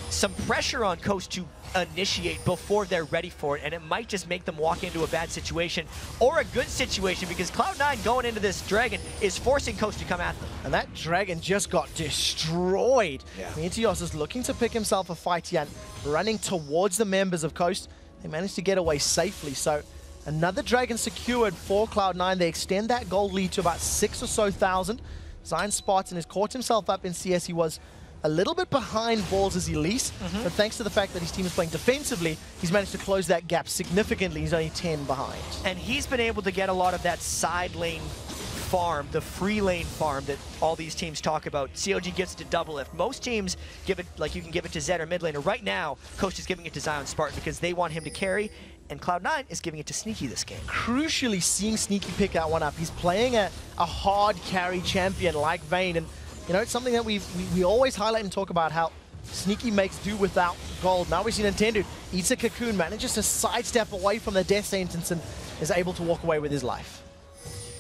some pressure on Coast to initiate before they're ready for it, and it might just make them walk into a bad situation or a good situation, because Cloud9 going into this Dragon is forcing Coast to come at them. And that Dragon just got destroyed. Yeah. Meteos is looking to pick himself a fight here, and running towards the members of Coast. They managed to get away safely, so another Dragon secured for Cloud9. They extend that gold lead to about 6,000 or so. Zion Spartan has caught himself up in CS. He was a little bit behind Balls as Elise, but thanks to the fact that his team is playing defensively, he's managed to close that gap significantly. He's only 10 behind. And he's been able to get a lot of that side lane farm, the free lane farm that all these teams talk about. COG gets to double lift. Most teams give it, like you can give it to Zed or mid laner. Right now, Coast is giving it to Zion Spartan because they want him to carry, and Cloud9 is giving it to Sneaky this game. Crucially, seeing Sneaky pick that one up. He's playing a hard carry champion like Vayne, and you know, it's something that we always highlight and talk about, how Sneaky makes do without gold. Now we see Nintendo eats a cocoon, manages to sidestep away from the death sentence, and is able to walk away with his life.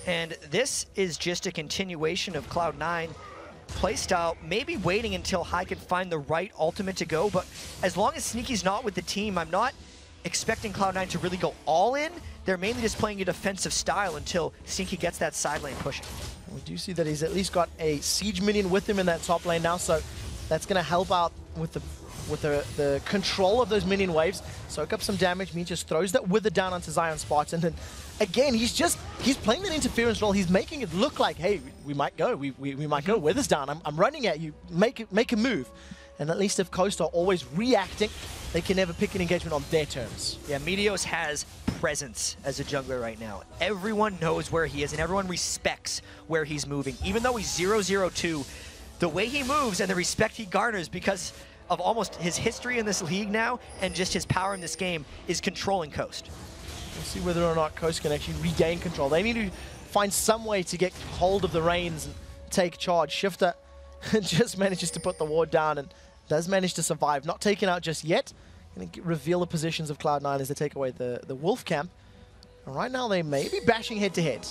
And this is just a continuation of Cloud9 playstyle, maybe waiting until Hai can find the right ultimate to go, but as long as Sneaky's not with the team, I'm not expecting Cloud9 to really go all in. They're mainly just playing a defensive style until Sneaky gets that side lane pushing. We do see that he's at least got a siege minion with him in that top lane now, so that's going to help out with the control of those minion waves. Soak up some damage. Me just throws that wither down onto Zion Spartan, and again, he's playing that interference role. He's making it look like, hey, we might go. We might go. Wither's down. I'm running at you. Make a move. And at least if Coast are always reacting, they can never pick an engagement on their terms. Yeah, Meteos has presence as a jungler right now. Everyone knows where he is, and everyone respects where he's moving. Even though he's 0-0-2, the way he moves and the respect he garners because of almost his history in this league now and just his power in this game is controlling Coast. We'll see whether or not Coast can actually regain control. They need to find some way to get hold of the reins and take charge. Shifter just manages to put the ward down and does manage to survive. Not taken out just yet. Going to reveal the positions of Cloud9 as they take away the Wolf camp. And right now they may be bashing head to head.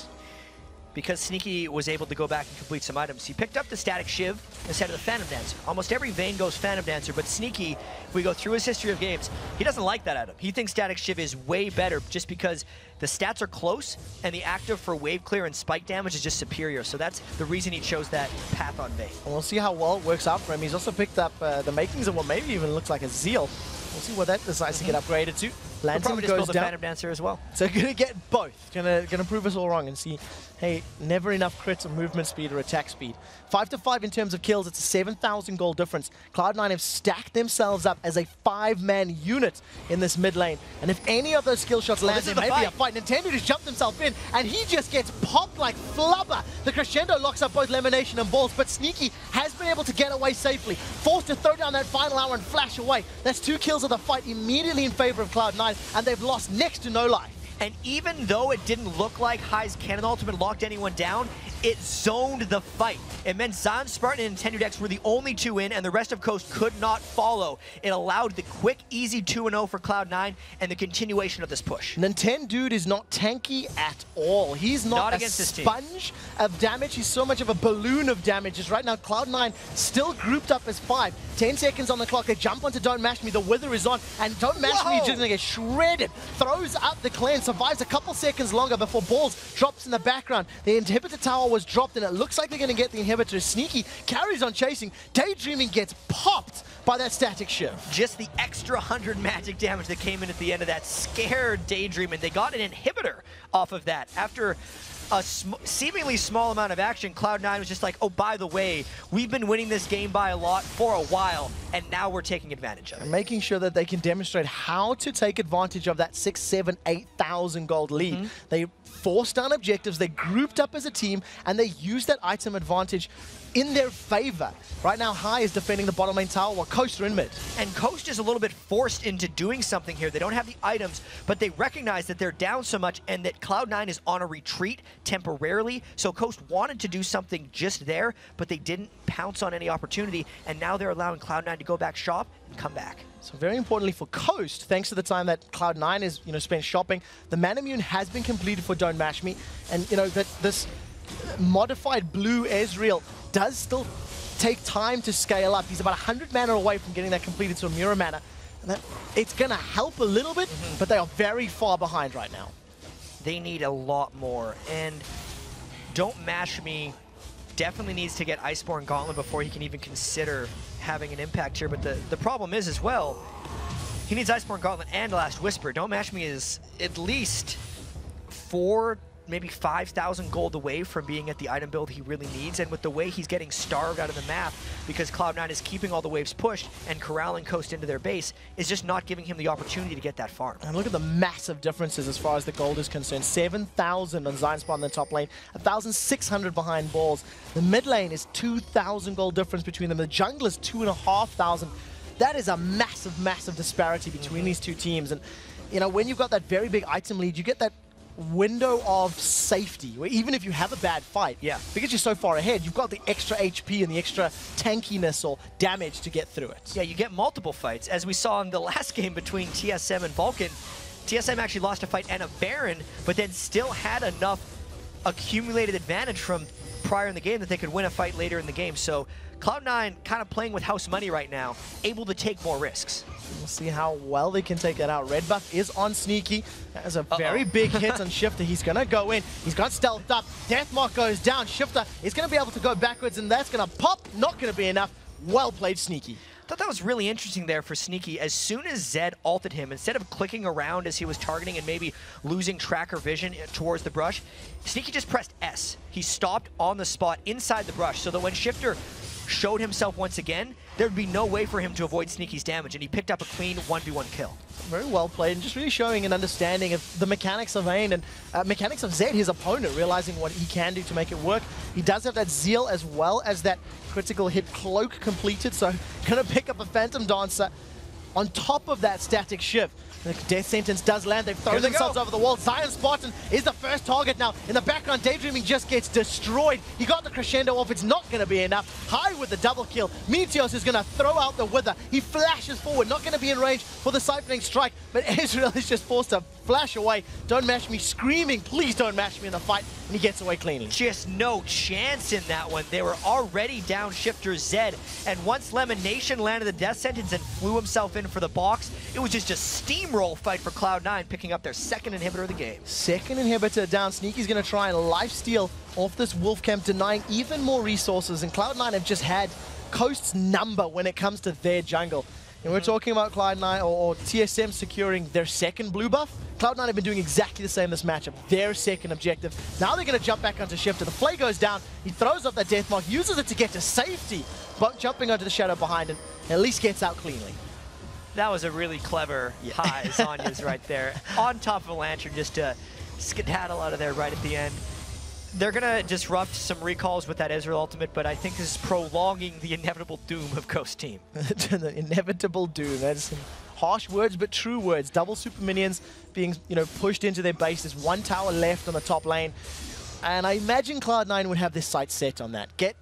Because Sneaky was able to go back and complete some items, he picked up the Static Shiv instead of the Phantom Dancer. Almost every Vayne goes Phantom Dancer, but Sneaky, if we go through his history of games, he doesn't like that item. He thinks Static Shiv is way better just because the stats are close and the active for wave clear and spike damage is just superior. So that's the reason he chose that path on Vayne. And we'll see how well it works out for him. He's also picked up the makings of what maybe even looks like a Zeal. We'll see what that decides to get upgraded to. Lansing goes down. Phantom Dancer as well. So gonna get both. Gonna prove us all wrong and see, hey, never enough crits or movement speed or attack speed. 5-5 in terms of kills. It's a 7,000 gold difference. Cloud9 have stacked themselves up as a 5-man unit in this mid lane. And if any of those skill shots land, there may be a fight. Nintendo just jumped himself in, and he just gets popped like flubber. The Crescendo locks up both Lemonation and Balls, but Sneaky has been able to get away safely. Forced to throw down that final hour and flash away. That's 2 kills of the fight immediately in favor of Cloud9, and they've lost next to no life. And even though it didn't look like Hai's Cannon Ultimate locked anyone down, it zoned the fight. It meant Zion Spartan and Nintendo Dex were the only 2 in, and the rest of Coast could not follow. It allowed the quick, easy 2-0 for Cloud9 and the continuation of this push. Nintendo is not tanky at all. He's not a sponge of damage. He's so much of a balloon of damage. Just right now, Cloud9 still grouped up as 5. 10 seconds on the clock. They jump onto Don't Mash Me. The Wither is on, and Don't Mash Me is just going to get shredded. Throws up the cleanse, survives a couple seconds longer before Balls drops in the background. The inhibitor tower was dropped, and it looks like they're going to get the inhibitor. Sneaky carries on chasing. Daydreaming gets popped by that Static Shift. Just the extra 100 magic damage that came in at the end of that scared Daydreaming. They got an inhibitor off of that. After a seemingly small amount of action, Cloud9 was just like, oh, by the way, we've been winning this game by a lot for a while, and now we're taking advantage of it. And making sure that they can demonstrate how to take advantage of that 6,000, 7,000, 8,000 gold lead. They forced down objectives, they grouped up as a team, and they used that item advantage in their favor. Right now, High is defending the bottom lane tower while Coast are in mid. And Coast is a little bit forced into doing something here. They don't have the items, but they recognize that they're down so much and that Cloud9 is on a retreat temporarily. So Coast wanted to do something just there, but they didn't pounce on any opportunity, and now they're allowing Cloud9 to go back shop and come back. So very importantly for Coast, thanks to the time that Cloud9 is, spent shopping, the Manamune has been completed for Don't Mash Me, and that this modified blue Ezreal does still take time to scale up. He's about 100 mana away from getting that completed to a Mirror mana. And it's going to help a little bit, but they are very far behind right now. They need a lot more. And Don't Mash Me definitely needs to get Iceborne Gauntlet before he can even consider having an impact here. But the problem is as well, he needs Iceborne Gauntlet and Last Whisper. Don't Mash Me is at least 4, maybe 5,000 gold away from being at the item build he really needs, and with the way he's getting starved out of the map because Cloud9 is keeping all the waves pushed and corralling Coast into their base, is just not giving him the opportunity to get that farm. And look at the massive differences as far as the gold is concerned. 7,000 on Zionspawn in the top lane, 1,600 behind Balls. The mid lane is 2,000 gold difference between them. The jungle is 2,500. That is a massive, massive disparity between these two teams. And, when you've got that very big item lead, you get that window of safety, where even if you have a bad fight, because you're so far ahead, you've got the extra HP and the extra tankiness or damage to get through it. Yeah, you get multiple fights. As we saw in the last game between TSM and Vulcan, TSM actually lost a fight and a Baron, but then still had enough accumulated advantage from prior in the game that they could win a fight later in the game. So Cloud9 kind of playing with house money right now, able to take more risks. We'll see how well they can take that out. Red buff is on Sneaky. That is a very big hit on Shifter. He's going to go in. He's got stealthed up. Deathmark goes down. Shifter is going to be able to go backwards, and that's going to pop. Not going to be enough. Well played, Sneaky. I thought that was really interesting there for Sneaky. As soon as Zed ulted him, instead of clicking around as he was targeting and maybe losing tracker vision towards the brush, Sneaky just pressed S. He stopped on the spot inside the brush so that when Shifter showed himself once again, there would be no way for him to avoid Sneaky's damage, and he picked up a clean 1v1 kill. Very well played, and just really showing an understanding of the mechanics of Vayne and mechanics of Zed, his opponent, realizing what he can do to make it work. He does have that Zeal as well as that critical hit cloak completed, so gonna pick up a Phantom Dancer on top of that static shift. The death sentence does land. They've thrown themselves over the wall. Zionspartan is the first target now. In the background, Daydreaming just gets destroyed. He got the crescendo off. It's not going to be enough. High with the double kill. Meteos is going to throw out the Wither. He flashes forward. Not going to be in range for the siphoning strike, but Ezreal is just forced to flash away. Don't Mash Me screaming, please don't mash me in the fight, and he gets away cleanly. Just no chance in that one. They were already down Shifter Zed, and once Lemon Nation landed the death sentence and flew himself in for the box, it was just a steamroll fight for Cloud9, picking up their second inhibitor of the game. Second inhibitor down. Sneaky's going to try and lifesteal off this Wolf Camp, denying even more resources, and Cloud9 have just had Coast's number when it comes to their jungle. And we're talking about Cloud9 or TSM securing their second blue buff. Cloud9 have been doing exactly the same this matchup. Their second objective. Now they're going to jump back onto Shifter. The Flay goes down. He throws off that Deathmark, uses it to get to safety, but jumping onto the shadow behind him, at least gets out cleanly. That was a really clever high Sonya's right there. On top of a Lantern just to skedaddle out of there right at the end. They're going to disrupt some recalls with that Ezreal ultimate, but I think this is prolonging the inevitable doom of Coast Team. The inevitable doom. That's some harsh words, but true words. Double super minions being, pushed into their bases. One tower left on the top lane. And I imagine Cloud9 would have this sight set on that. Get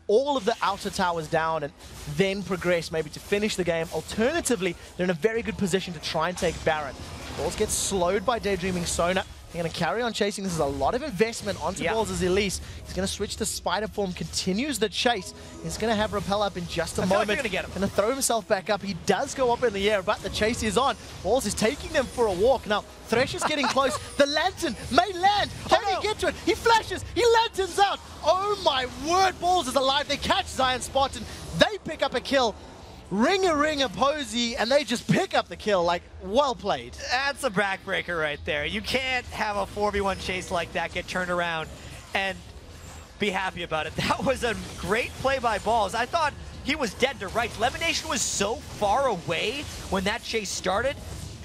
all of the outer towers down and then progress maybe to finish the game. Alternatively, they're in a very good position to try and take Baron. Balls get slowed by Daydreaming Sona. They're going to carry on chasing. This is a lot of investment onto Balls' Elise. He's going to switch to Spider Form, continues the chase. He's going to have Repel up in just a moment. Going to throw himself back up. He does go up in the air, but the chase is on. Balls is taking them for a walk. Now, Thresh is getting close. The Lantern may land. Can he get to it? He flashes. He lanterns out. Oh my word, Balls is alive. They catch Zionspartan. They pick up a kill. Ring a Posey, and they just pick up the kill. Like, well played. That's a backbreaker right there. You can't have a 4v1 chase like that get turned around and be happy about it. That was a great play by Balls. I thought he was dead to rights. Lemon Nation was so far away when that chase started.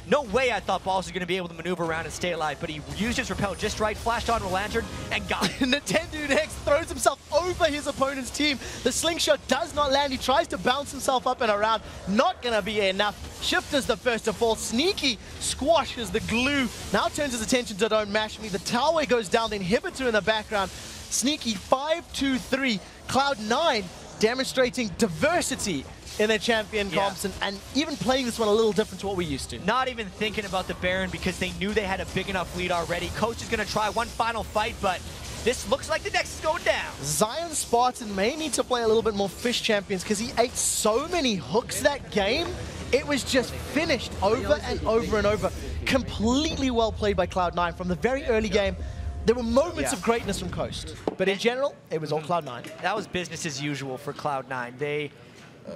No way I thought Balls was going to be able to maneuver around and stay alive, but he used his repel just right, flashed onto a lantern, and got it. Nintendo Hex throws himself over his opponent's team. The slingshot does not land. He tries to bounce himself up and around. Not going to be enough. Shifter's the first to fall. Sneaky squashes the glue. Now turns his attention to Don't Mash Me. The tower goes down. The inhibitor in the background. Sneaky 5-2-3. Cloud9 demonstrating diversity in their champion comps, and even playing this one a little different to what we used to. Not even thinking about the Baron because they knew they had a big enough lead already. Coach is going to try one final fight, but this looks like the next is going down. Zion Spartan may need to play a little bit more Fish Champions because he ate so many hooks that game. It was just finished over and over and over. Completely well played by Cloud9 from the very early game. There were moments of greatness from Coast, but in general, it was all Cloud9. That was business as usual for Cloud9. They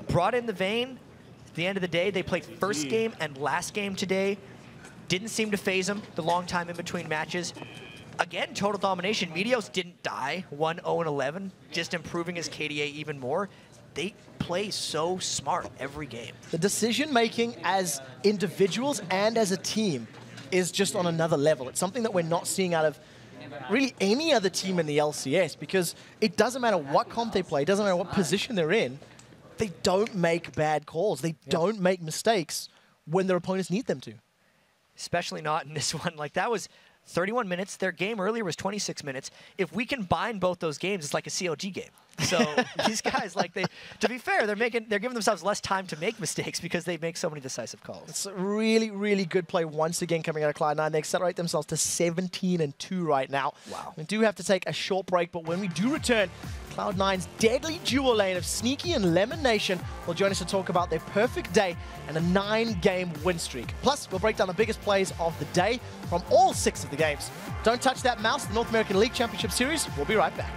brought in the Vayne. At the end of the day, they played first game and last game today. Didn't seem to phase them the long time in between matches. Again, total domination. Meteos didn't die, 1-0-11, just improving his KDA even more. They play so smart every game. The decision-making as individuals and as a team is just on another level. It's something that we're not seeing out of really any other team in the LCS, because it doesn't matter what comp they play, it doesn't matter what position they're in, they don't make bad calls. They don't make mistakes when their opponents need them to. Especially not in this one. Like, that was 31 minutes. Their game earlier was 26 minutes. If we combine both those games, it's like a CLG game. So these guys, like, to be fair, they're giving themselves less time to make mistakes because they make so many decisive calls. It's a really, really good play once again coming out of Cloud9. They accelerate themselves to 17-2 right now. Wow. We do have to take a short break, but when we do return, Cloud9's deadly dual lane of Sneaky and Lemon Nation will join us to talk about their perfect day and a 9-game win streak. Plus, we'll break down the biggest plays of the day from all 6 of the games. Don't touch that mouse, the North American League Championship Series. We'll be right back.